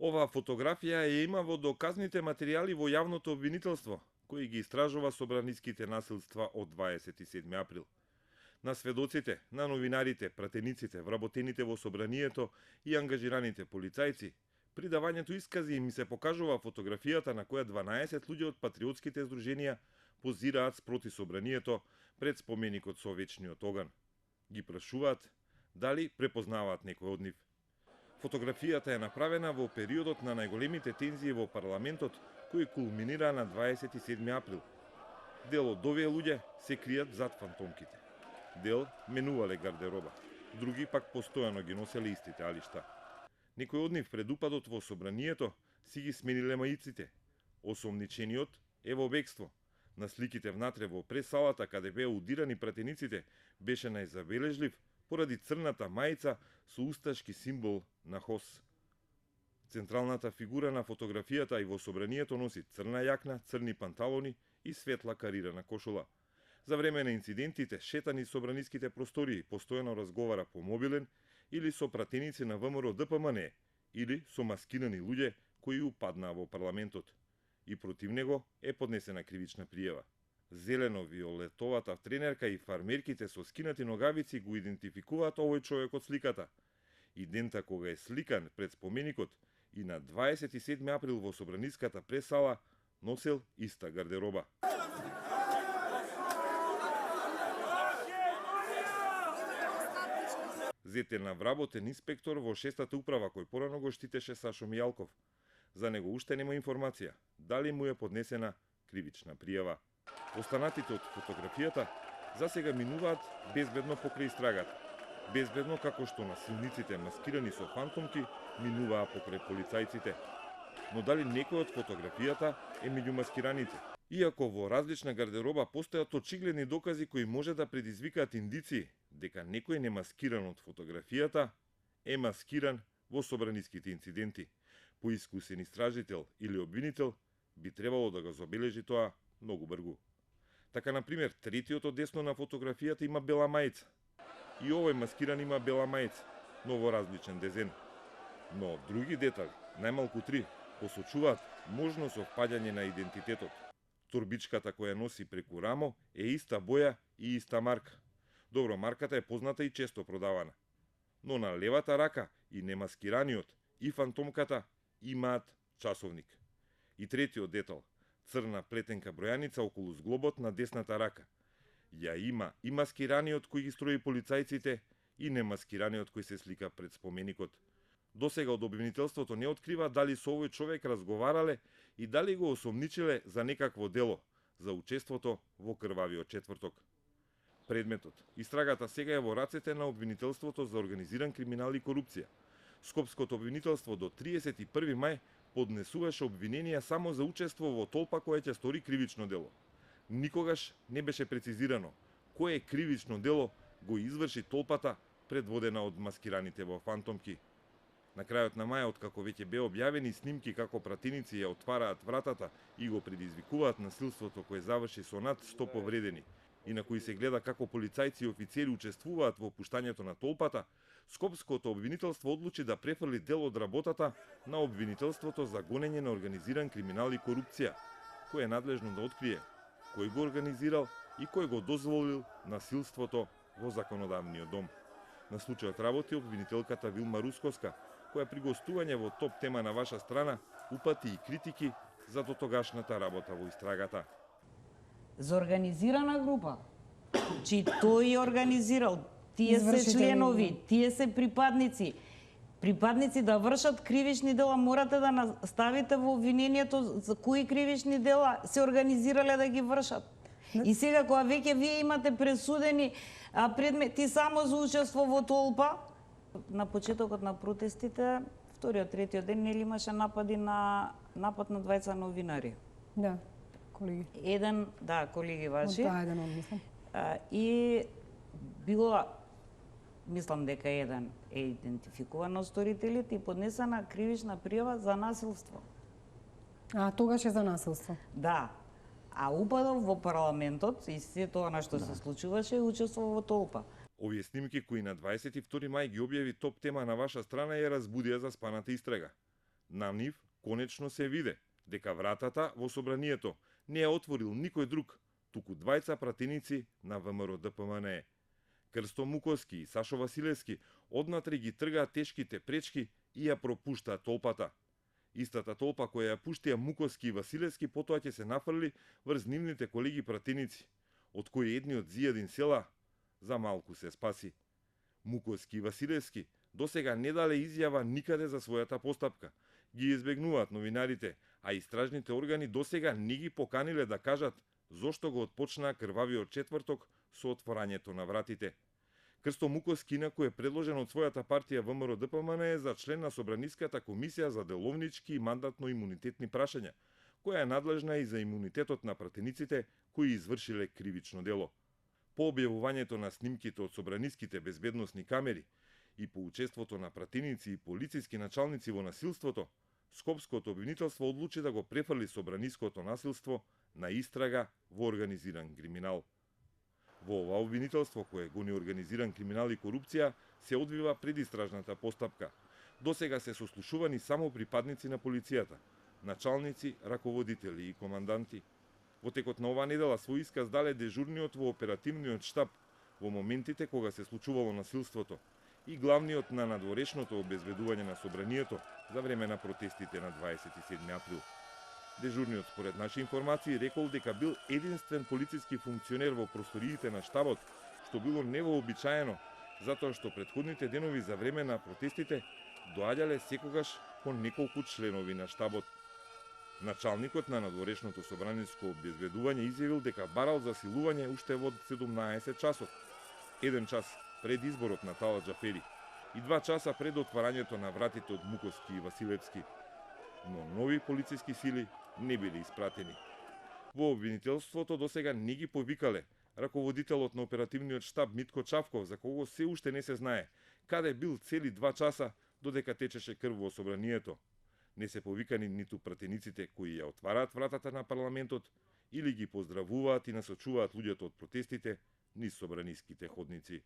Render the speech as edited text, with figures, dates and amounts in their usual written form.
Оваа фотографија ја има во доказните материјали во јавното обвинителство, кои ги истражува собраниските насилства од 27 април. На сведоците, на новинарите, пратениците, вработените во собранието и ангажираните полицајци, при давањето искази им се покажува фотографијата на која 12 луѓе од патриотските здруженија позираат спроти собранието пред споменикот со вечниот оган. Ги прашуваат дали препознаваат некој од нив. Фотографијата е направена во периодот на најголемите тензии во парламентот, кој кулминира на 27 април. Дел од овие луѓе се кријат зад фантомките. Дел менувале гардероба, други пак постојано ги носеле истите алишта. Некој од нив пред упадот во собранието си ги смениле маиците. Осомничениот е во бегство. На сликите внатре во пресалата каде беа удирани пратениците беше најзабележлив поради црната мајца со усташки символ на ХОС. Централната фигура на фотографијата и во собранието носи црна јакна, црни панталони и светла карирана кошула. За време на инцидентите, шетани собраниските простории, постојано разговара по мобилен или со пратеници на ВМРО ДПМН, или со маскирани луѓе кои упаднаа во парламентот. И против него е поднесена кривична пријава. Зелено-виолетовата тренерка и фармерките со скинати ногавици го идентификуваат овој човек од сликата. И дента кога е сликан пред споменикот и на 27 април во собраниската пресала носел иста гардероба. Зете на вработен инспектор во 6-та управа кој порано го штитеше Сашо Мијалков. За него уште нема информација дали му е поднесена кривична пријава. Останатите од фотографијата засега минуваат безбедно покрај истрагата. Безбедно како што насилниците маскирани со фантомки минуваа покрај полицајците. Но дали некој од фотографијата е меѓу маскираните? Иако во различна гардероба постојат очигледни докази кои може да предизвикаат индиции дека некој немаскиран од фотографијата е маскиран во собраниските инциденти. Поискусен истражител или обвинител би требало да го забележи тоа многу бргу. Така, например, третиот од десно на фотографијата има бела мајца. И овој маскиран има бела мајца, но во различен дизајн. Но други детали, најмалку 3, посочуваат можно совпаѓање на идентитетот. Торбичката која носи преку рамо е иста боја и иста марка. Добро, марката е позната и често продавана. Но на левата рака и немаскираниот и фантомката имаат часовник. И третиот детал, црна плетенка бројаница околу зглобот на десната рака. Ја има и маскираниот кој ги строи полицајците и немаскираниот кој се слика пред споменикот. Досега од обвинителството не открива дали со овој човек разговарале и дали го осомничиле за некакво дело, за учеството во крвавиот четврток. Предметот, истрагата сега е во рацете на обвинителството за организиран криминал и корупција. Скопското обвинителство до 31 мај поднесуваше обвиненија само за учество во толпа која ќе стори кривично дело. Никогаш не беше прецизирано кое кривично дело го изврши толпата предводена од маскираните во фантомки. На крајот на мај, откако веќе беа објавени снимки како пратеници ја отвараат вратата и го предизвикуваат насилството кое заврши со над 100 повредени, и на кои се гледа како полицајци и офицери учествуваат во пуштањето на толпата, Скопското обвинителство одлучи да префрли дел од работата на обвинителството за гонење на организиран криминал и корупција, кој е надлежно да открие кој го организирал и кој го дозволил насилството во законодавниот дом. На случајот работи обвинителката Вилма Русковска, која при гостување во топ тема на ваша страна упати и критики за дотогашната работа во истрагата. За организирана група, чи тој организирал, тие се членови, тие се припадници. Припадници да вршат кривични дела, морате да ставите во обвинението за кои кривични дела се организирале да ги вршат. И сега кога веќе вие имате пресудени предмети само за учество во толпа, на почетокот на протестите, вториот, третиот ден, нели имаше напад на 20 новинари. Да, колеги. Колеги ваши. Еден од мислам. И било, мислам дека еден е идентификуван од сторителите и поднесена кривична пријава за насилство. Тогаш е за насилство. Да. А упадов во парламентот и се тоа на што се случуваше е учество во толпа. Овие снимки кои на 22 мај ги објави топ тема на ваша страна ја разбудија за спаната истрага. На нив конечно се виде дека вратата во собранието не ја отворил никој друг, туку двајца пратеници на ВМРО ДПМНЕ. Крсто Муковски и Сашо Василевски однатре ги тргаат тешките пречки и ја пропуштаат толпата. Истата толпа која ја пуштија Муковски и Василевски потоа ќе се нафрли врз нивните колеги пратеници, од кои едниот зијадин села за малку се спаси. Муковски и Василевски досега не дале изјава никаде за својата постапка. Ги избегнуваат новинарите, а истражните органи досега не ги поканиле да кажат зошто го отпочнаа крвавиот четврток со отворањето на вратите. Крсто Муковски инаку е предложен од својата партија ВМРО ДПМН за член на Собраниската комисија за деловнички и мандатно-имунитетни прашања, која е надлежна и за имунитетот на пратениците кои извршиле кривично дело. По објавувањето на снимките од собраниските безбедносни камери и по учеството на пратеници и полициски началници во насилството, Скопското обвинителство одлучи да го префрли собраниското насилство на истрага во организиран криминал. Во ова обвинителство, кое гони организиран криминал и корупција, се одвива предистражната постапка. Досега се сослушувани само припадници на полицијата, началници, раководители и команданти. Во текот на оваа недела свој исказ дале дежурниот во оперативниот штаб во моментите кога се случувало насилството и главниот на надворешното обезбедување на собранието за време на протестите на 27 април. Дежурниот според наши информации рекол дека бил единствен полициски функционер во просториите на штабот, што било невообичаено, затоа што претходните денови за време на протестите доаѓале секогаш по неколку членови на штабот. Началникот на надворешното собраниско обезбедување изјавил дека барал засилување уште во 17 часот, 1 час пред изборот на Талат Џафери и 2 часа пред отварањето на вратите од Муковски и Василевски. Но нови полициски сили не биле испратени. Во обвинителството досега не ги повикале раководителот на оперативниот штаб Митко Чавков, за кого се уште не се знае, каде бил цели 2 часа додека течеше крв во собранието. Не се повикани ниту пратениците кои ја отвараат вратата на парламентот или ги поздравуваат и насочуваат луѓето од протестите низ собраниските ходници.